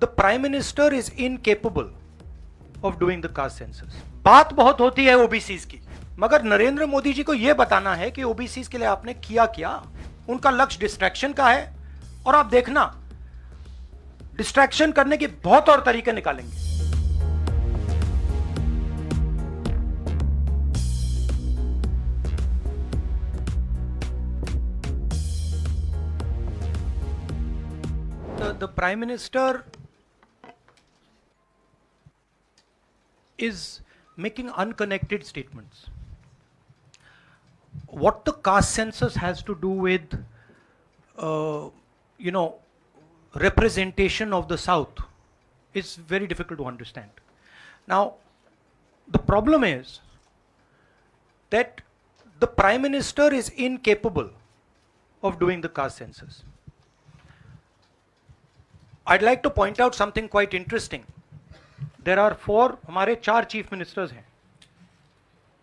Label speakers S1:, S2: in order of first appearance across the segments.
S1: the Prime Minister is incapable of doing the caste census. बात बहुत होती है ओबीसीज की, मगर नरेंद्र मोदी जी को यह बताना है कि ओबीसीज के लिए आपने किया क्या। उनका लक्ष्य डिस्ट्रैक्शन का है, और आप देखना डिस्ट्रैक्शन करने के बहुत और तरीके निकालेंगे। The Prime Minister is making unconnected statements. What the caste census has to do with, representation of the South is very difficult to understand. Now, the problem is that the Prime Minister is incapable of doing the caste census. I'd like to point out something quite interesting. There are हमारे 4 chief ministers हैं,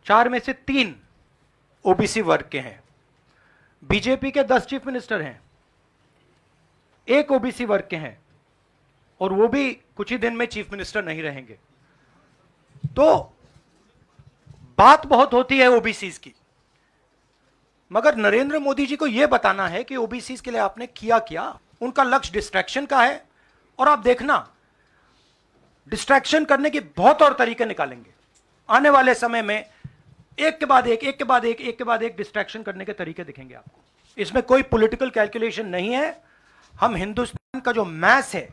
S1: 4 में से 3 OBC वर्ग के हैं। BJP के 10 chief minister हैं, 1 OBC वर्ग के हैं, और वो भी कुछ ही दिन में चीफ मिनिस्टर नहीं रहेंगे। तो बात बहुत होती है ओबीसीज की, मगर नरेंद्र मोदी जी को यह बताना है कि ओबीसीज के लिए आपने किया क्या। उनका लक्ष्य डिस्ट्रैक्शन का है, और आप देखना डिस्ट्रैक्शन करने के बहुत और तरीके निकालेंगे। आने वाले समय में एक के बाद एक डिस्ट्रैक्शन करने के तरीके दिखेंगे आपको। इसमें कोई पॉलिटिकल कैलकुलेशन नहीं है। हम हिंदुस्तान का जो मैस है,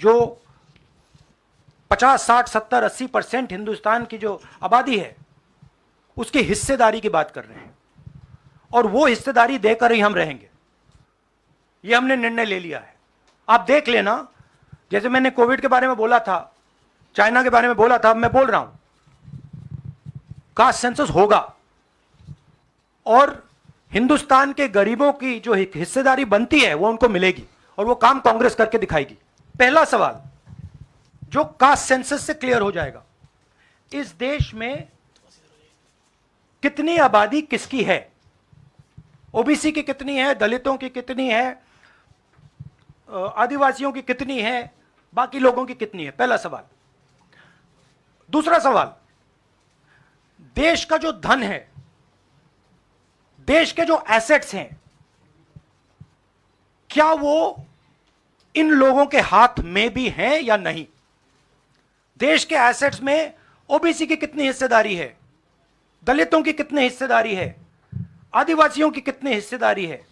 S1: जो 50, 60, 70, 80% हिंदुस्तान की जो आबादी है, उसकी हिस्सेदारी की बात कर रहे हैं, और वो हिस्सेदारी देकर ही हम रहेंगे। ये हमने निर्णय ले लिया है। आप देख लेना, जैसे मैंने कोविड के बारे में बोला था, चाइना के बारे में बोला था, मैं बोल रहा हूं कास्ट सेंसस होगा, और हिंदुस्तान के गरीबों की जो हिस्सेदारी बनती है वो उनको मिलेगी, और वो काम कांग्रेस करके दिखाएगी। पहला सवाल जो कास्ट सेंसस से क्लियर हो जाएगा, इस देश में कितनी आबादी किसकी है, ओबीसी की कितनी है, दलितों की कितनी है, आदिवासियों की कितनी है, बाकी लोगों की कितनी है। पहला सवाल। दूसरा सवाल, देश का जो धन है, देश के जो एसेट्स हैं, क्या वो इन लोगों के हाथ में भी हैं या नहीं। देश के एसेट्स में ओबीसी की कितनी हिस्सेदारी है, दलितों की कितनी हिस्सेदारी है, आदिवासियों की कितनी हिस्सेदारी है।